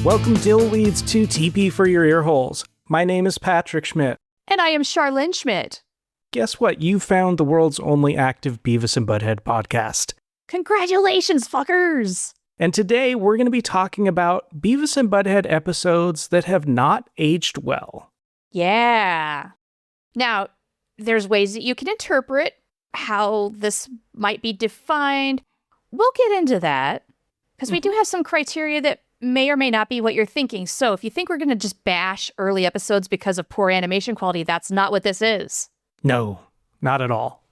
Welcome, dillweeds, to TP For Your Earholes. My name is Patrick Schmidt. And I am Charlene Schmidt. Guess what? You found the world's only active Beavis and Butt-head podcast. Congratulations, fuckers! And today we're going to be talking about Beavis and Butt-head episodes that have not aged well. Yeah. Now, there's ways that you can interpret how this might be defined. We'll get into that, because we do have some criteria that may or may not be what you're thinking. So if you think we're going to just bash early episodes because of poor animation quality, that's not what this is. No, not at all.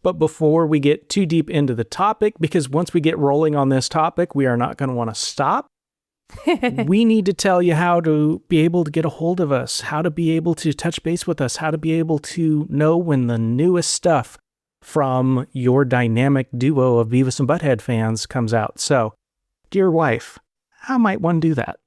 But before we get too deep into the topic, because once we get rolling on this topic, we are not going to want to stop. We need to tell you how to be able to get a hold of us, how to be able to touch base with us, how to be able to know when the newest stuff from your dynamic duo of Beavis and Butt-head fans comes out. So, dear wife, how might one do that?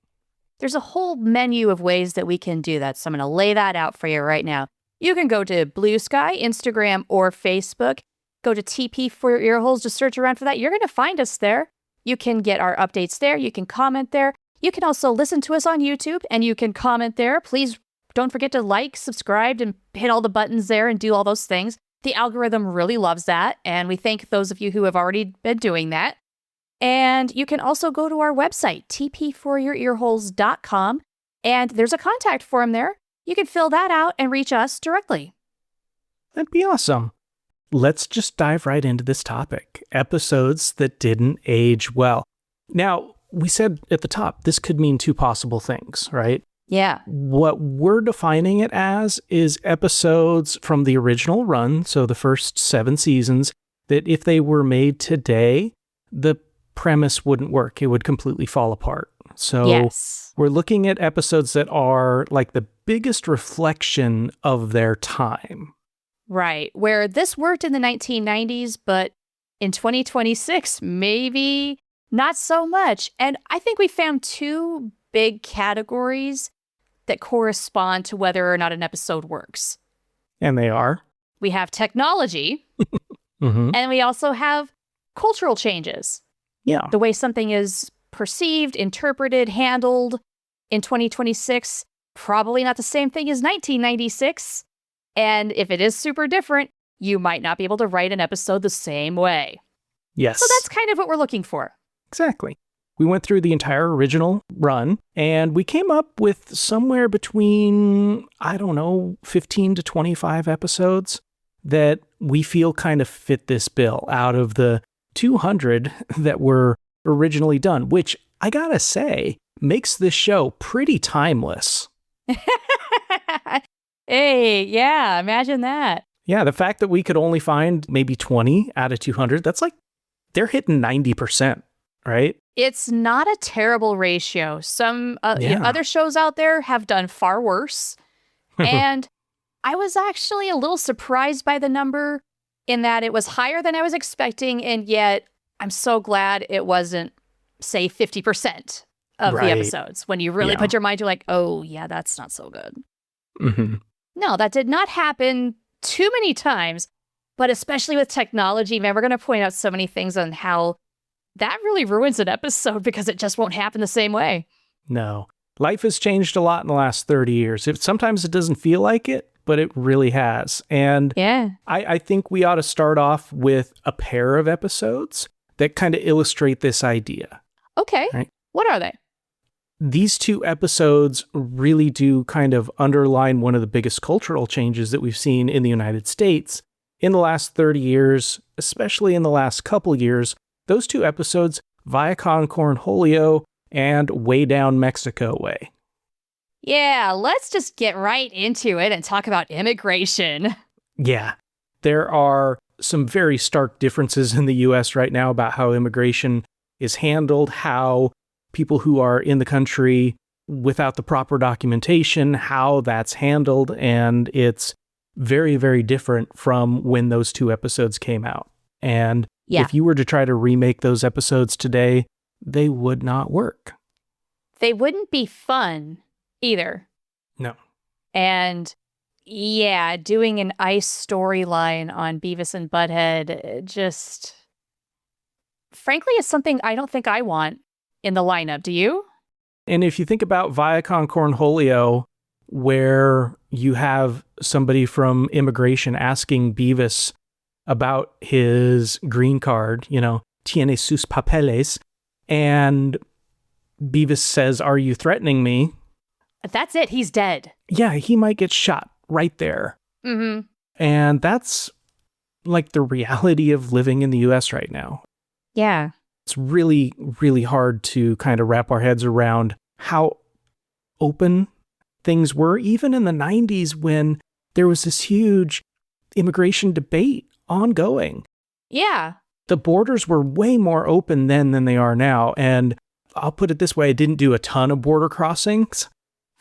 There's a whole menu of ways that we can do that, so I'm going to lay that out for you right now. You can go to Blue Sky, Instagram, or Facebook. Go to TP For Your Earholes, just search around for that. You're going to find us there. You can get our updates there. You can comment there. You can also listen to us on YouTube, and you can comment there. Please don't forget to like, subscribe, and hit all the buttons there and do all those things. The algorithm really loves that, and we thank those of you who have already been doing that. And you can also go to our website, tpforyourearholes.com, and there's a contact form there. You can fill that out and reach us directly. That'd be awesome. Let's just dive right into this topic. Episodes that didn't age well. Now, we said at the top, this could mean two possible things, right? Yeah. What we're defining it as is episodes from the original run, so the first 7 seasons, that if they were made today, the premise wouldn't work. It would completely fall apart. So yes, we're looking at episodes that are like the biggest reflection of their time. Right. Where this worked in the 1990s, but in 2026, maybe not so much. And I think we found 2 big categories that correspond to whether or not an episode works. And they are? We have technology, and we also have cultural changes. Yeah. The way something is perceived, interpreted, handled in 2026, probably not the same thing as 1996. And if it is super different, you might not be able to write an episode the same way. Yes. So that's kind of what we're looking for. Exactly. We went through the entire original run, and we came up with somewhere between, 15 to 25 episodes that we feel kind of fit this bill out of the 200 that were originally done, which I gotta say makes this show pretty timeless. Hey, yeah, imagine that. Yeah, the fact that we could only find maybe 20 out of 200, that's like, they're hitting 90%, right? It's not a terrible ratio. Some other shows out there have done far worse. And I was actually a little surprised by the number in that it was higher than I was expecting, and yet I'm so glad it wasn't, say, 50% of the episodes. When you really put your mind to like, oh, yeah, that's not so good. Mm-hmm. No, that did not happen too many times, but especially with technology, man, we're going to point out so many things on how that really ruins an episode because it just won't happen the same way. No. Life has changed a lot in the last 30 years. Sometimes it doesn't feel like it, but it really has. And yeah, I think we ought to start off with a pair of episodes that kind of illustrate this idea. Okay. Right? What are they? These 2 episodes really do kind of underline one of the biggest cultural changes that we've seen in the United States in the last 30 years, especially in the last couple years. Those 2 episodes, Viacon Cornholio and Way Down Mexico Way. Yeah, let's just get right into it and talk about immigration. Yeah, there are some very stark differences in the U.S. right now about how immigration is handled, how people who are in the country without the proper documentation, how that's handled, and it's very, very different from when those 2 episodes came out. And if you were to try to remake those episodes today, they would not work. They wouldn't be fun either. No. And yeah, doing an ICE storyline on Beavis and Butt-head just, frankly, is something I don't think I want in the lineup. Do you? And if you think about Viacom Cornholio, where you have somebody from immigration asking Beavis about his green card, tiene sus papeles, and Beavis says, "Are you threatening me?" That's it. He's dead. Yeah, he might get shot right there. Mm-hmm. And that's like the reality of living in the US right now. Yeah. It's really, really hard to kind of wrap our heads around how open things were, even in the 90s when there was this huge immigration debate ongoing. Yeah. The borders were way more open then than they are now. And I'll put it this way, I didn't do a ton of border crossings,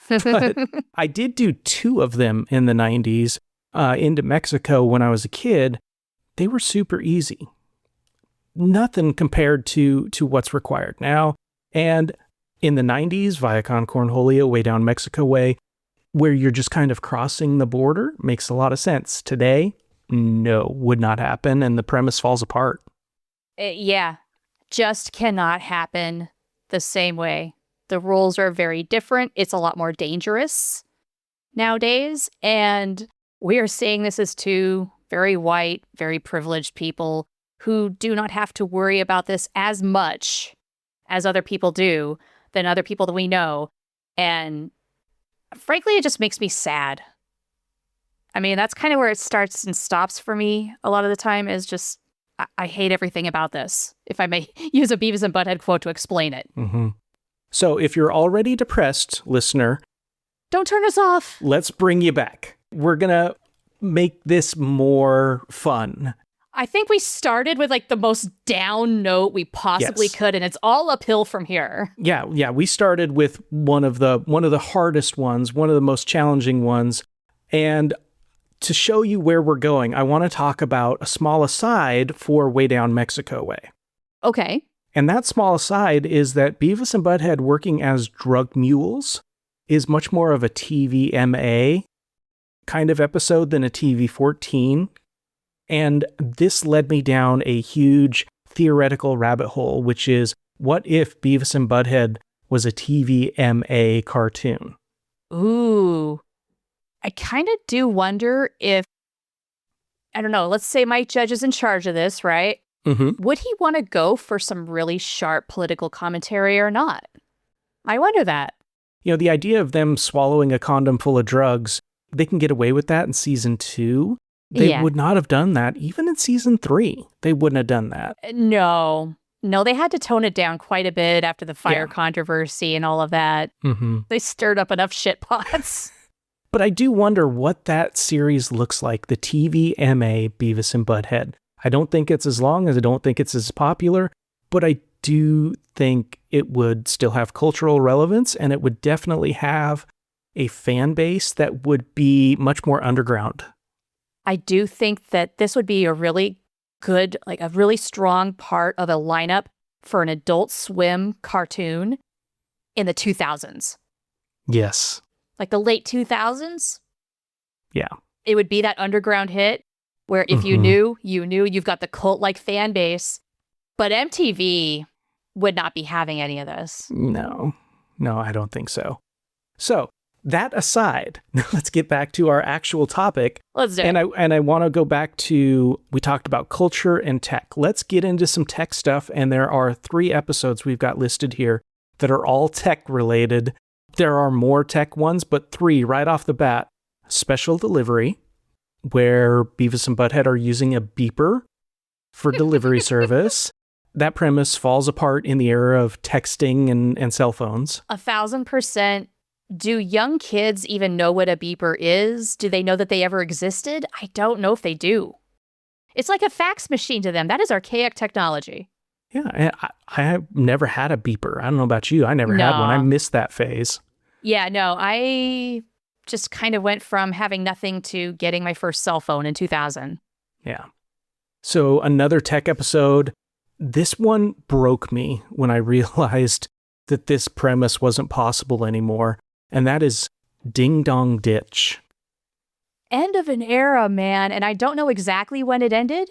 but I did do 2 of them in the 90s into Mexico when I was a kid. They were super easy. Nothing compared to what's required now. And in the 90s, Viacom Cornholio, way down Mexico way, where you're just kind of crossing the border, makes a lot of sense. Today, no, would not happen, and the premise falls apart. Yeah, just cannot happen the same way. The rules are very different. It's a lot more dangerous nowadays, and we are seeing this as 2 very white, very privileged people who do not have to worry about this as much as other people do, than other people that we know. And frankly, it just makes me sad. I mean, that's kind of where it starts and stops for me a lot of the time, is just, I hate everything about this, if I may use a Beavis and Butt-head quote to explain it. Mm-hmm. So if you're already depressed, listener, don't turn us off. Let's bring you back. We're going to make this more fun. I think we started with like the most down note we possibly could, and it's all uphill from here. Yeah. We started with one of the hardest ones, one of the most challenging ones. And to show you where we're going, I want to talk about a small aside for Way Down Mexico Way. Okay. And that small aside is that Beavis and Butt-head working as drug mules is much more of a TVMA kind of episode than a TV-14. And this led me down a huge theoretical rabbit hole, which is, what if Beavis and Butt-head was a TVMA cartoon? Ooh. I kind of do wonder if, I don't know, let's say Mike Judge is in charge of this, right? Mm-hmm. Would he want to go for some really sharp political commentary or not? I wonder that. The idea of them swallowing a condom full of drugs, they can get away with that in season 2. They would not have done that. Even in season 3, they wouldn't have done that. No, they had to tone it down quite a bit after the fire controversy and all of that. Mm-hmm. They stirred up enough shit pots. But I do wonder what that series looks like, the TVMA Beavis and Butt-head. I don't think it's as long, as I don't think it's as popular, but I do think it would still have cultural relevance, and it would definitely have a fan base that would be much more underground. I do think that this would be a really good, like a really strong part of a lineup for an Adult Swim cartoon in the 2000s. Yes. Like the late 2000s. Yeah. It would be that underground hit where if you knew, you've got the cult-like fan base. But MTV would not be having any of this. No, I don't think so. So, that aside, let's get back to our actual topic. Let's do it. And I want to go back to, we talked about culture and tech. Let's get into some tech stuff. And there are 3 episodes we've got listed here that are all tech related. There are more tech ones, but 3 right off the bat. Special Delivery, where Beavis and Butt-head are using a beeper for delivery service. That premise falls apart in the era of texting and cell phones. 1,000%. Do young kids even know what a beeper is? Do they know that they ever existed? I don't know if they do. It's like a fax machine to them. That is archaic technology. Yeah, I have never had a beeper. I don't know about you. I never had one. I missed that phase. Yeah, no, I just kind of went from having nothing to getting my first cell phone in 2000. Yeah. So another tech episode. This one broke me when I realized that this premise wasn't possible anymore. And that is Ding Dong Ditch. End of an era, man. And I don't know exactly when it ended,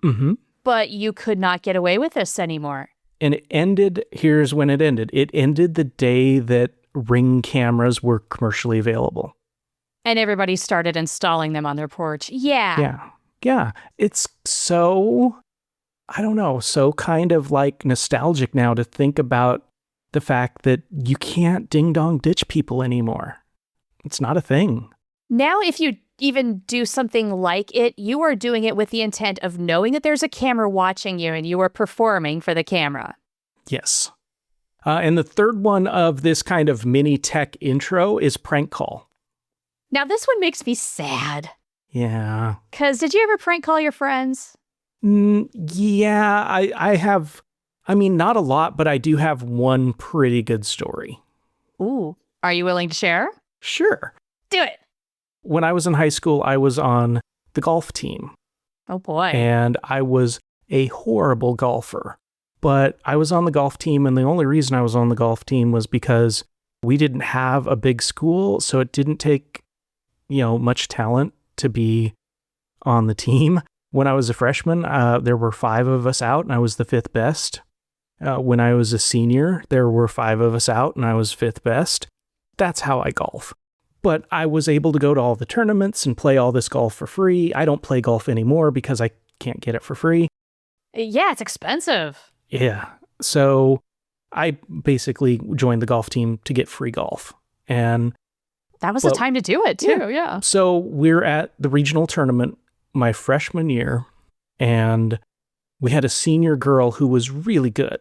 Mm-hmm. but you could not get away with this anymore. And it ended, here's when it ended. It ended the day that Ring cameras were commercially available. And everybody started installing them on their porch. Yeah. Yeah. Yeah. It's so, I don't know, so kind of like nostalgic now to think about the fact that you can't ding-dong ditch people anymore. It's not a thing. Now, if you even do something like it, you are doing it with the intent of knowing that there's a camera watching you and you are performing for the camera. Yes. And the third one of this kind of mini tech intro is prank call. Now, this one makes me sad. Yeah. Because did you ever prank call your friends? Yeah, I have, I mean, not a lot, but I do have one pretty good story. Ooh. Are you willing to share? Sure. Do it. When I was in high school, I was on the golf team. Oh, boy. And I was a horrible golfer. But I was on the golf team, and the only reason I was on the golf team was because we didn't have a big school, so it didn't take, much talent to be on the team. When I was a freshman, there were 5 of us out, and I was the 5th best. When I was a senior, there were 5 of us out, and I was 5th best. That's how I golf. But I was able to go to all the tournaments and play all this golf for free. I don't play golf anymore because I can't get it for free. Yeah, it's expensive. Yeah. So I basically joined the golf team to get free golf. And that was the time to do it, too. Yeah. So we're at the regional tournament my freshman year, and we had a senior girl who was really good.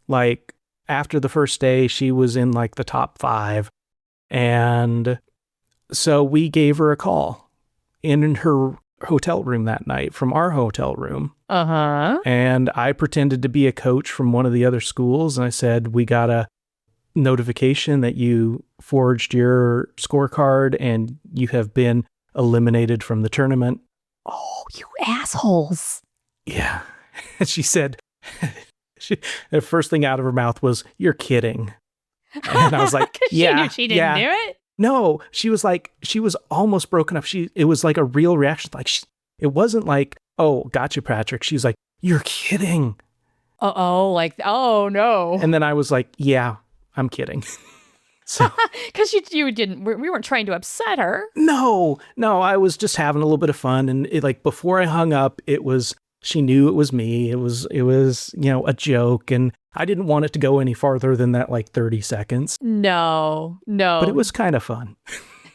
Like, after the first day, she was in like the top 5. And so we gave her a call in her hotel room that night from our hotel room. Uh-huh. And I pretended to be a coach from one of the other schools. And I said, we got a notification that you forged your scorecard and you have been eliminated from the tournament. Oh, you assholes. Yeah. And she said, the first thing out of her mouth was, "You're kidding." And I was like, yeah. She knew she didn't do it? No, she was almost broken up. It was like a real reaction. Like, it wasn't like, "Oh, gotcha, Patrick." She was like, "You're kidding." Oh no. And then I was like, yeah, I'm kidding. So, because you didn't, we weren't trying to upset her. No, I was just having a little bit of fun. And before I hung up, she knew it was me. It was, a joke. And I didn't want it to go any farther than that, 30 seconds. No. But it was kind of fun.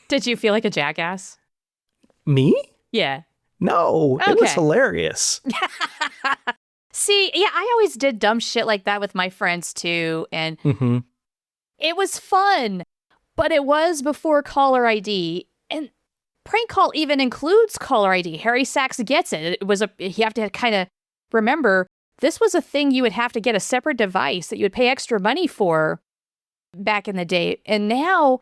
Did you feel like a jackass? Me? Yeah. No, okay. It was hilarious. See, yeah, I always did dumb shit like that with my friends too. And It was fun, but it was before caller ID. And prank call even includes caller ID. Harry Sachs gets it. You have to kind of remember, this was a thing you would have to get a separate device that you would pay extra money for back in the day. And now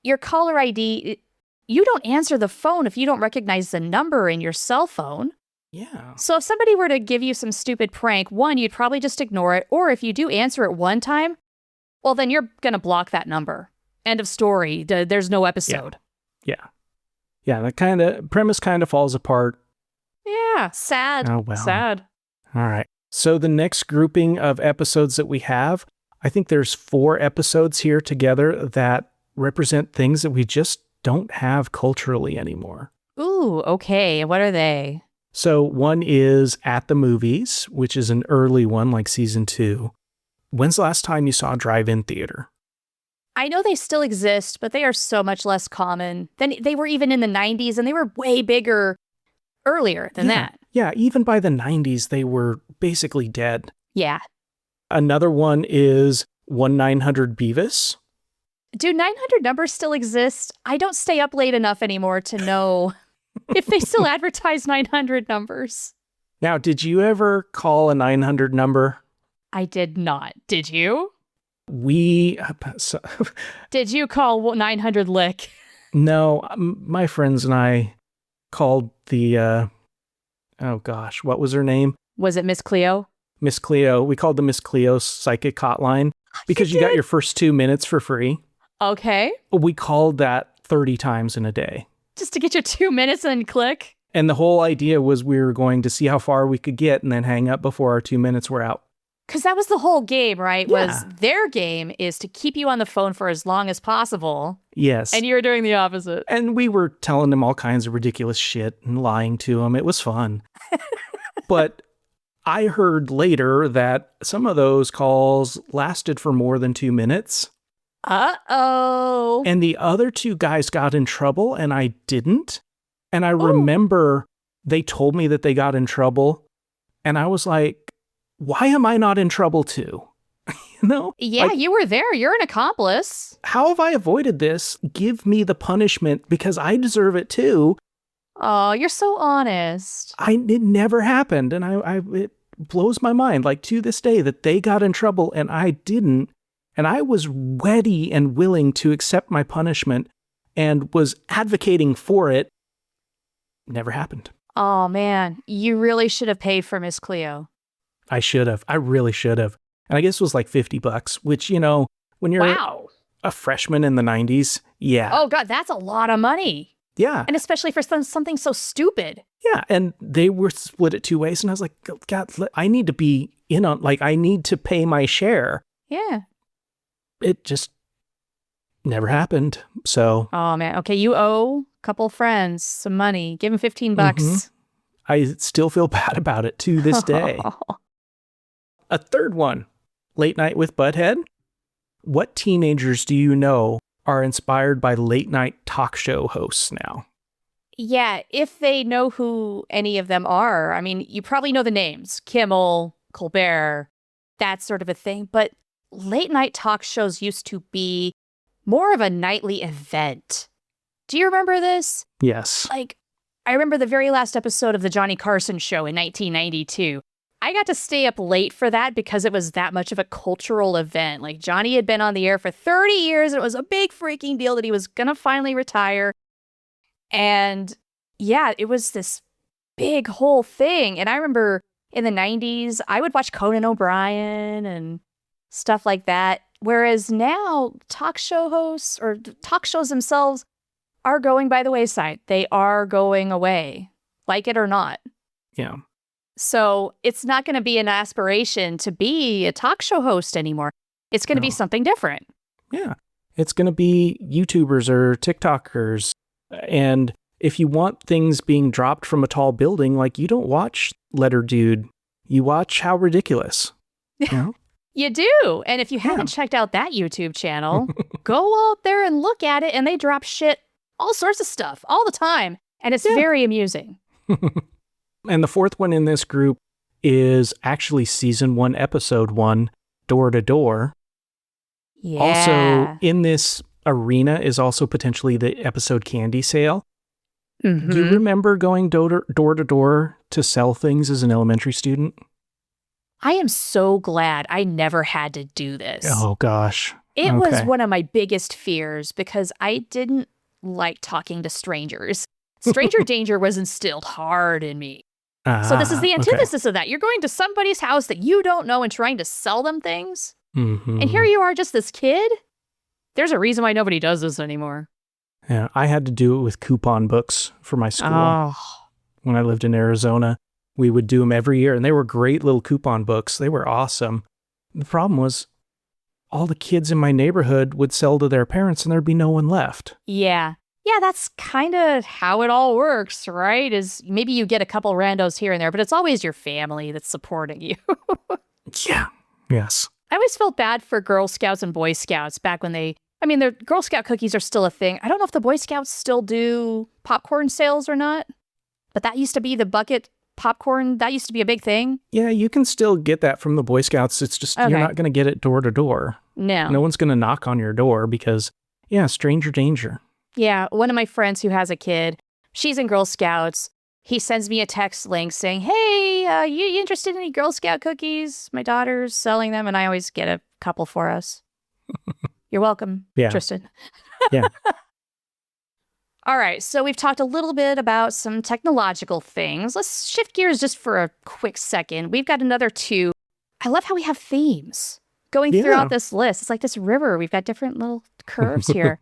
your caller ID, you don't answer the phone if you don't recognize the number in your cell phone. Yeah. So if somebody were to give you some stupid prank, one, you'd probably just ignore it. Or if you do answer it one time, well, then you're going to block that number. End of story. There's no episode. Yeah. That premise kind of falls apart. Yeah. Sad. Oh, well. Sad. All right. So the next grouping of episodes that we have, I think there's 4 episodes here together that represent things that we just don't have culturally anymore. Ooh, okay. What are they? So one is At the Movies, which is an early one, like season 2. When's the last time you saw a drive-in theater? I know they still exist, but they are so much less common than they were even in the 90s, and they were way bigger earlier than that. Yeah, even by the 90s, they were basically dead. Yeah. Another one is 1-900 Beavis. Do 900 numbers still exist? I don't stay up late enough anymore to know if they still advertise 900 numbers. Now, did you ever call a 900 number? I did not. Did you? Did you call 900 Lick? No, my friends and I called the, what was her name? Was it Miss Cleo? Miss Cleo. We called the Miss Cleo psychic hotline because you got your first 2 minutes for free. Okay. We called that 30 times in a day. Just to get your 2 minutes and click? And the whole idea was we were going to see how far we could get and then hang up before our 2 minutes were out. Because that was the whole game, right? Yeah. Was their game is to keep you on the phone for as long as possible. Yes. And you were doing the opposite. And we were telling them all kinds of ridiculous shit and lying to them. It was fun. But I heard later that some of those calls lasted for more than 2 minutes. Uh-oh. And the other two guys got in trouble and I didn't. And I remember they told me that they got in trouble. And I was like, why am I not in trouble too? You know? Yeah, like, you were there. You're an accomplice. how have I avoided this? Give me the punishment because I deserve it too. Oh, you're so honest. It never happened. And it blows my mind, like to this day, that they got in trouble and I didn't. And I was ready and willing to accept my punishment and was advocating for it. Never happened. Oh, man. You really should have paid for Miss Cleo. I should have. I really should have. And I guess it was like $50, which, you know, when you're a freshman in the 90s, yeah. Oh, God, that's a lot of money. Yeah. And especially for something so stupid. Yeah. And they were split it 2 ways. And I was like, God, I need to be in on, like, I need to pay my share. Yeah. It just never happened. So. Oh, man. Okay, you owe a couple friends some money. Give them $15. Mm-hmm. I still feel bad about it to this day. A third one, Late Night with Butt-head. What teenagers do you know are inspired by late night talk show hosts now? Yeah, if they know who any of them are. I mean, you probably know the names. Kimmel, Colbert, that sort of a thing. But late night talk shows used to be more of a nightly event. Do you remember this? Yes. Like, I remember the very last episode of the Johnny Carson show in 1992. I got to stay up late for that because it was that much of a cultural event. Like, Johnny had been on the air for 30 years, and it was a big freaking deal that he was going to finally retire. And yeah, it was this big whole thing. And I remember in the 90s, I would watch Conan O'Brien and stuff like that. Whereas now, talk show hosts or talk shows themselves are going by the wayside. They are going away, like it or not. Yeah. So it's not going to be an aspiration to be a talk show host anymore. It's going to be something different. Yeah. It's going to be YouTubers or TikTokers. And if you want things being dropped from a tall building, like, you don't watch Letter Dude. You watch How Ridiculous. You know? You do. And if you haven't checked out that YouTube channel, go out there and look at it. And they drop shit, all sorts of stuff all the time. And it's very amusing. And the fourth one in this group is actually season 1, episode 1, Door to Door. Yeah. Also in this arena is also potentially the episode Candy Sale. Mm-hmm. Do you remember going door to door to sell things as an elementary student? I am so glad I never had to do this. Oh, gosh. It was one of my biggest fears because I didn't like talking to strangers. Stranger danger was instilled hard in me. So this is the antithesis of that. You're going to somebody's house that you don't know and trying to sell them things. Mm-hmm. And here you are, just this kid. There's a reason why nobody does this anymore. Yeah, I had to do it with coupon books for my school. Oh. When I lived in Arizona, we would do them every year, and they were great little coupon books. They were awesome. The problem was all the kids in my neighborhood would sell to their parents, and there'd be no one left. Yeah. Yeah, that's kind of how it all works, right? Is maybe you get a couple randos here and there, but it's always your family that's supporting you. Yeah. Yes. I always felt bad for Girl Scouts and Boy Scouts back when the Girl Scout cookies are still a thing. I don't know if the Boy Scouts still do popcorn sales or not, but that used to be the bucket popcorn. That used to be a big thing. Yeah, you can still get that from the Boy Scouts. It's just you're not going to get it door to door. No one's going to knock on your door because, stranger danger. Yeah, one of my friends who has a kid, she's in Girl Scouts. He sends me a text link saying, hey, you interested in any Girl Scout cookies? My daughter's selling them, and I always get a couple for us. You're welcome, Tristan. Yeah. All right, so we've talked a little bit about some technological things. Let's shift gears just for a quick second. We've got another 2. I love how we have themes going throughout this list. It's like this river. We've got different little curves here.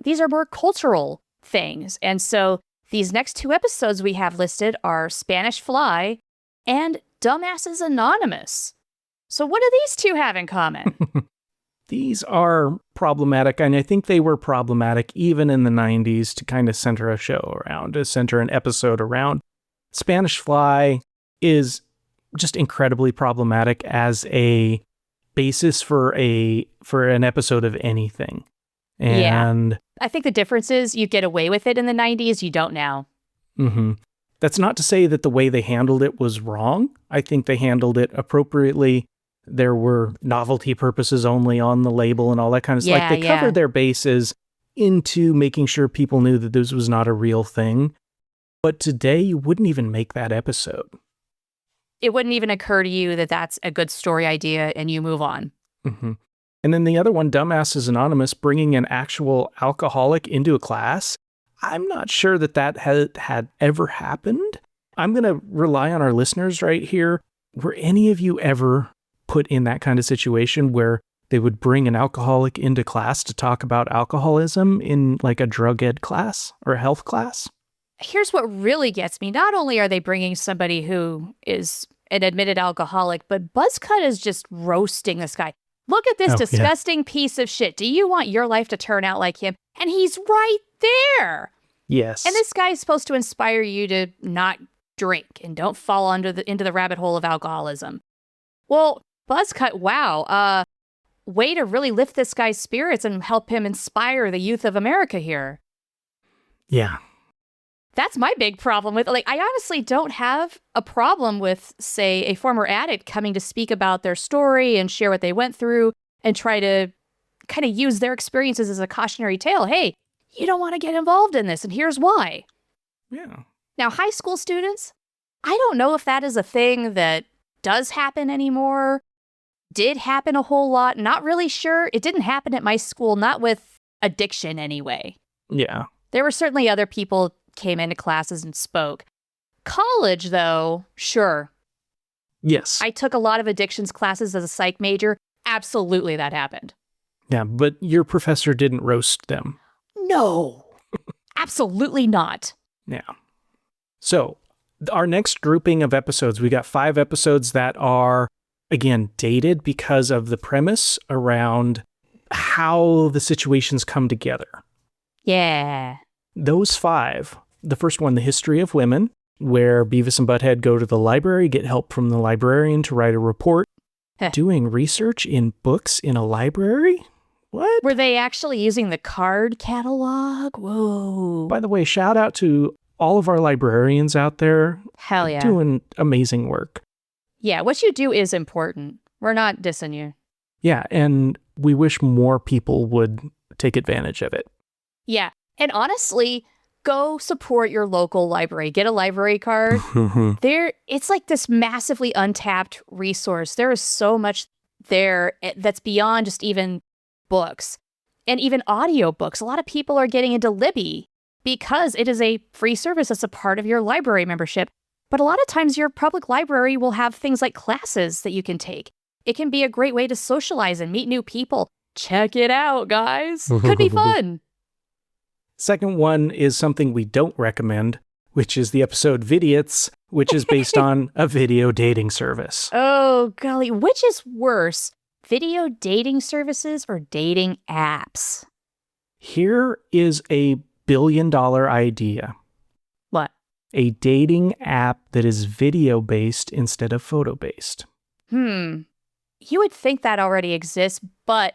These are more cultural things. And so these next 2 episodes we have listed are Spanish Fly and Dumbasses Anonymous. So what do these two have in common? These are problematic, and I think they were problematic even in the 90s to kind of center a show around, to center an episode around. Spanish Fly is just incredibly problematic as a basis for an episode of anything. And I think the difference is you get away with it in the 90s, you don't now. Mm-hmm. That's not to say that the way they handled it was wrong. I think they handled it appropriately. There were novelty purposes only on the label and all that kind of stuff. Like they covered their bases into making sure people knew that this was not a real thing. But today, you wouldn't even make that episode. It wouldn't even occur to you that that's a good story idea and you move on. Mm-hmm. And then the other one, Dumbasses Anonymous, bringing an actual alcoholic into a class. I'm not sure that had ever happened. I'm going to rely on our listeners right here. Were any of you ever put in that kind of situation where they would bring an alcoholic into class to talk about alcoholism in like a drug ed class or a health class? Here's what really gets me. Not only are they bringing somebody who is an admitted alcoholic, but Buzzcut is just roasting this guy. Look at this disgusting piece of shit. Do you want your life to turn out like him? And he's right there. Yes. And this guy is supposed to inspire you to not drink and don't fall into the rabbit hole of alcoholism. Well, Buzzcut, wow. Way to really lift this guy's spirits and help him inspire the youth of America here. Yeah. That's my big problem with, I honestly don't have a problem with, say, a former addict coming to speak about their story and share what they went through and try to kind of use their experiences as a cautionary tale. Hey, you don't want to get involved in this, and here's why. Yeah. Now, high school students, I don't know if that is a thing that does happen anymore, did happen a whole lot, not really sure. It didn't happen at my school, not with addiction anyway. Yeah. There were certainly other people came into classes and spoke. College, though, sure. Yes. I took a lot of addictions classes as a psych major. Absolutely, that happened. Yeah, but your professor didn't roast them. No, absolutely not. Yeah. So our next grouping of episodes, we got 5 episodes that are, again, dated because of the premise around how the situations come together. Yeah. Those 5, the first one, The History of Women, where Beavis and Butt-head go to the library, get help from the librarian to write a report. Doing research in books in a library? What? Were they actually using the card catalog? Whoa. By the way, shout out to all of our librarians out there. Hell yeah. Doing amazing work. Yeah, what you do is important. We're not dissing you. Yeah, and we wish more people would take advantage of it. Yeah, and honestly, go support your local library. Get a library card. It's like this massively untapped resource. There is so much there that's beyond just even books and even audiobooks. A lot of people are getting into Libby because it is a free service that's a part of your library membership. But a lot of times your public library will have things like classes that you can take. It can be a great way to socialize and meet new people. Check it out, guys. Could be fun. Second one is something we don't recommend, which is the episode Vidiots, which is based on a video dating service. Oh, golly. Which is worse, video dating services or dating apps? Here is a billion-dollar idea. What? A dating app that is video-based instead of photo-based. You would think that already exists, but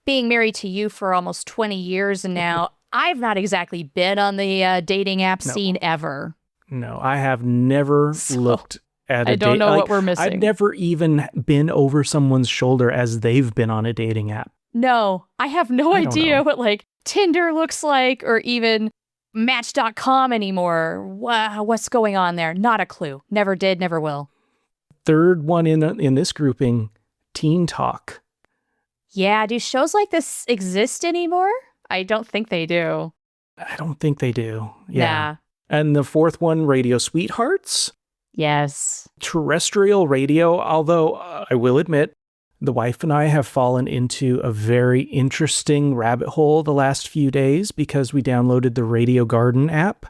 being married to you for almost 20 years now, I've not exactly been on the dating app scene ever. No, I have never looked at a I don't know what we're missing. I've never even been over someone's shoulder as they've been on a dating app. No, I have no idea what Tinder looks like or even Match.com anymore. What's going on there? Not a clue. Never did, never will. Third one in this grouping, Teen Talk. Yeah, do shows like this exist anymore? I don't think they do. I don't think they do. Yeah. Nah. And the fourth one, Radio Sweethearts. Yes. Terrestrial radio, although I will admit, the wife and I have fallen into a very interesting rabbit hole the last few days because we downloaded the Radio Garden app.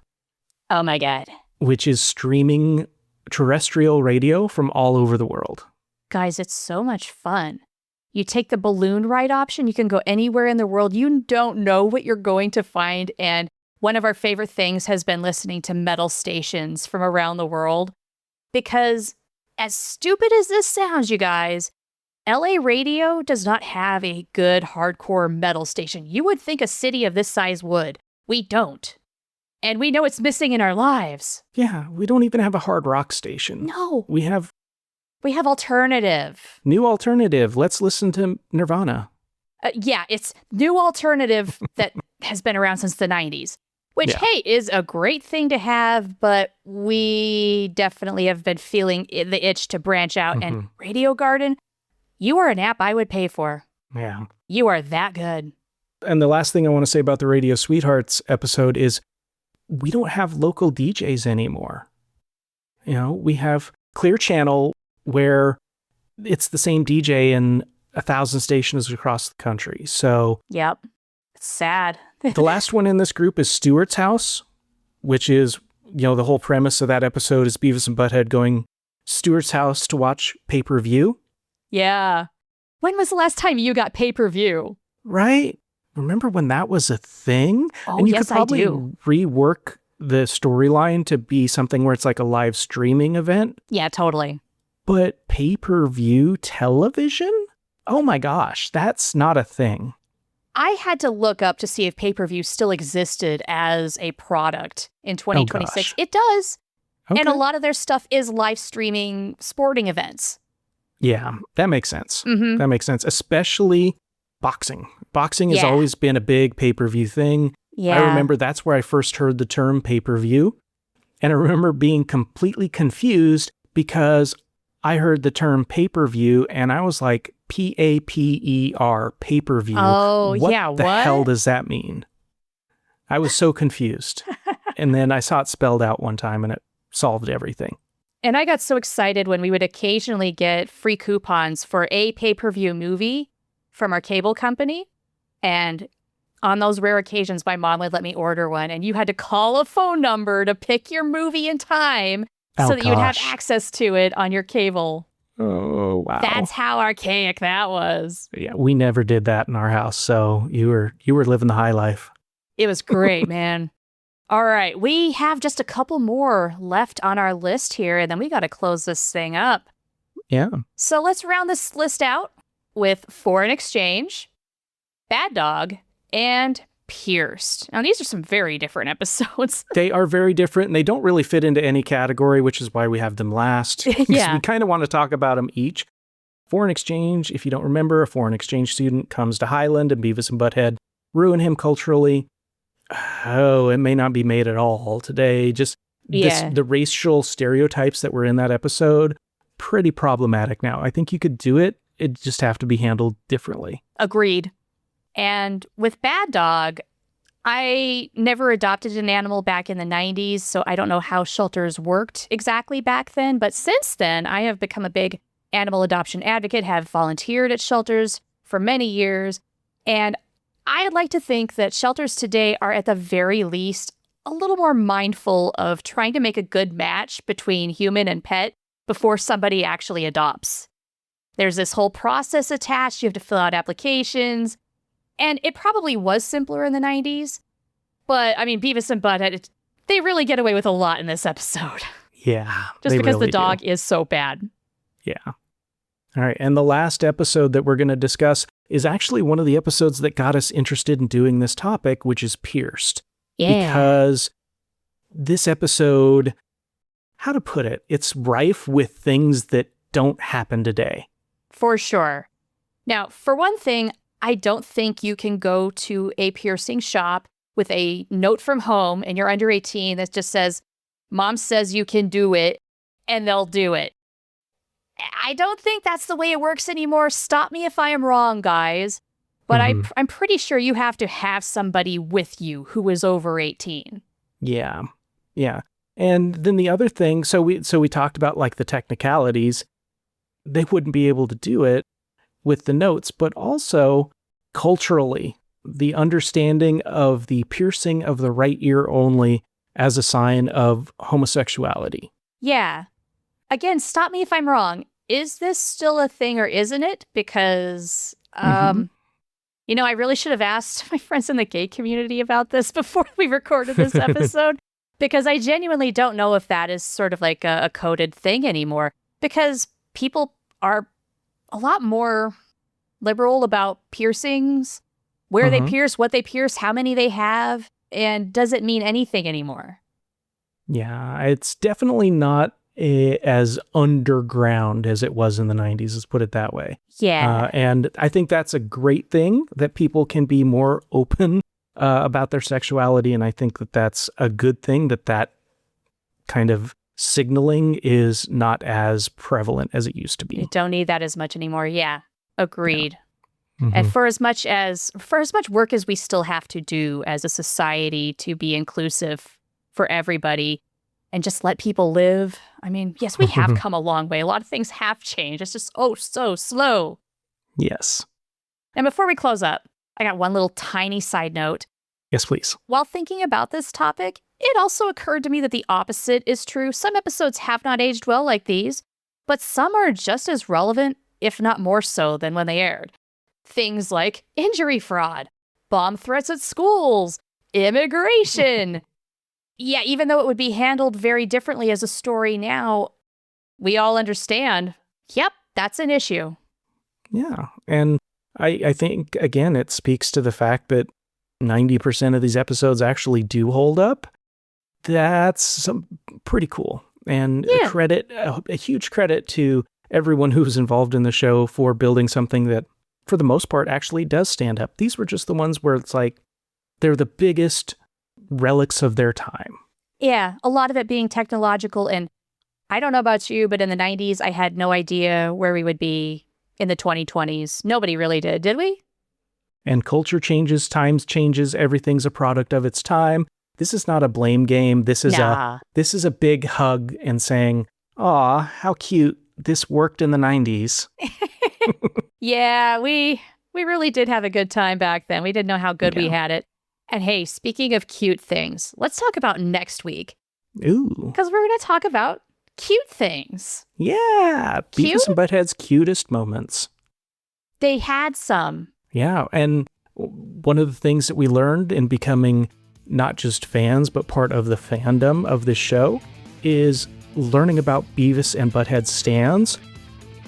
Oh my God. Which is streaming terrestrial radio from all over the world. Guys, it's so much fun. You take the balloon ride option. You can go anywhere in the world. You don't know what you're going to find. And one of our favorite things has been listening to metal stations from around the world. Because as stupid as this sounds, you guys, LA radio does not have a good hardcore metal station. You would think a city of this size would. We don't. And we know it's missing in our lives. Yeah, we don't even have a hard rock station. No. We have alternative. new alternative. Let's listen to Nirvana. Yeah, it's new alternative that has been around since the 90s. Which, Yeah. hey, is a great thing to have, but we definitely have been feeling the itch to branch out. And Radio Garden, you are an app I would pay for. Yeah. You are that good. And the last thing I want to say about the Radio Sweethearts episode is we don't have local DJs anymore. You know, we have Clear Channel where it's the same DJ in 1,000 stations across the country. So Yep. It's sad. the last one in this group is Stewart's House, which is, you know, the whole premise of that episode is Beavis and Butt-head going Stewart's house to watch pay-per-view. Yeah. When was the last time you got pay-per-view? Right? Remember when that was a thing? Oh, and you yes, could probably I do. rework the storyline to be something where it's like a live streaming event. Yeah, totally. But pay-per-view television? Oh my gosh, that's not a thing. I had to look up to see if pay-per-view still existed as a product in 2026. gosh. It does. Okay. And a lot of their stuff is live streaming sporting events. Yeah, that makes sense. Mm-hmm. That makes sense, especially boxing. Boxing has Yeah. always been a big pay-per-view thing. Yeah. I remember that's where I first heard the term pay-per-view. And I remember being completely confused because I heard the term pay-per-view and I was like, PAPER, pay-per-view. Oh, what yeah, the what? hell does that mean? I was so confused. And then I saw it spelled out one time and it solved everything. And I got so excited when we would occasionally get free coupons for a pay-per-view movie from our cable company. And on those rare occasions, my mom would let me order one. And you had to call a phone number to pick your movie in time so that you would have gosh. access to it on your cable. Oh, wow. That's how archaic that was. Yeah, we never did that in our house. So you were living the high life. It was great, man. All right, we have just a couple more left on our list here, and then we got to close this thing up. Yeah. So let's round this list out with Foreign Exchange, Bad Dog, and Pierced. Now, these are some very different episodes. They are very different and they don't really fit into any category, which is why we have them last. 'Cause Yeah. we kind of want to talk about them each. Foreign exchange, if you don't remember, a foreign exchange student comes to Highland and Beavis and Butt-head ruin him culturally. Oh, it may not be made at all today. Just Yeah. the racial stereotypes that were in that episode, pretty problematic now. I think you could do it. It just have to be handled differently. Agreed. And with Bad Dog, I never adopted an animal back in the 90s, so I don't know how shelters worked exactly back then. But since then, I have become a big animal adoption advocate, have volunteered at shelters for many years. And I'd like to think that shelters today are at the very least a little more mindful of trying to make a good match between human and pet before somebody actually adopts. There's this whole process attached. You have to fill out applications. And it probably was simpler in the 90s. But, I mean, Beavis and Butt-head, they really get away with a lot in this episode. Yeah. Just they because really the dog do. is so bad. Yeah. All right. And the last episode that we're going to discuss is actually one of the episodes that got us interested in doing this topic, which is Pierced. Because this episode, how to put it, it's rife with things that don't happen today. For sure. Now, for one thing, I don't think you can go to a piercing shop with a note from home and you're under 18 that just says, Mom says you can do it, and they'll do it. I don't think that's the way it works anymore. Stop me if I am wrong, guys. But I'm pretty sure you have to have somebody with you who is over 18. Yeah. Yeah. And then the other thing, so we talked about like the technicalities. They wouldn't be able to do it with the notes, but also culturally, the understanding of the piercing of the right ear only as a sign of homosexuality. Yeah. Again, stop me if I'm wrong. is this still a thing or isn't it? Because, I really should have asked my friends in the gay community about this before we recorded this episode, because I genuinely don't know if that is sort of like a coded thing anymore, because people are a lot more liberal about piercings, where they pierce, what they pierce, how many they have, and does it mean anything anymore? Yeah, it's definitely not as underground as it was in the 90s, let's put it that way. Yeah. And I think that's a great thing, that people can be more open about their sexuality, and I think that that's a good thing, that kind of signaling is not as prevalent as it used to be. You don't need that as much anymore. Yeah, agreed. Yeah. And for as much work as we still have to do as a society to be inclusive for everybody and just let people live, I mean, yes, we have come a long way. A lot of things have changed. It's just, so slow. Yes. And before we close up, I got one little tiny side note. Yes, please. While thinking about this topic, it also occurred to me that the opposite is true. Some episodes have not aged well like these, but some are just as relevant, if not more so, than when they aired. Things like injury fraud, bomb threats at schools, immigration. Yeah, even though it would be handled very differently as a story now, we all understand, yep, that's an issue. Yeah, and I think, again, it speaks to the fact that 90% of these episodes actually do hold up. That's pretty cool. And a huge credit to everyone who's involved in the show for building something that, for the most part, actually does stand up. These were just the ones where it's like, they're the biggest relics of their time. Yeah, a lot of it being technological. And I don't know about you, but in the 90s, I had no idea where we would be in the 2020s. Nobody really did we? And culture changes, times changes, everything's a product of its time. This is not a blame game. This is a big hug and saying, "Aw, how cute. This worked in the 90s." Yeah, we really did have a good time back then. We didn't know how good we had it. And hey, speaking of cute things, let's talk about next week. Ooh. Because we're going to talk about cute things. Yeah. Cute? Beavis and Butt-head's cutest moments. They had some. Yeah. And one of the things that we learned in becoming not just fans, but part of the fandom of this show is learning about Beavis and Butt-head stans.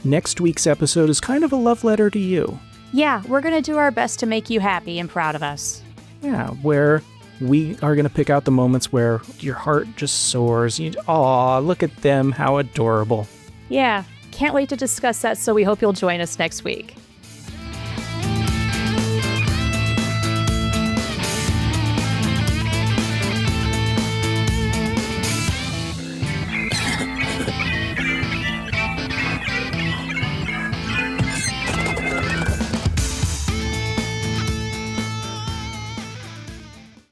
Next week's episode is kind of a love letter to you. Yeah, we're going to do our best to make you happy and proud of us. Yeah, where we are going to pick out the moments where your heart just soars. Aw, look at them, how adorable. Yeah, can't wait to discuss that, so we hope you'll join us next week.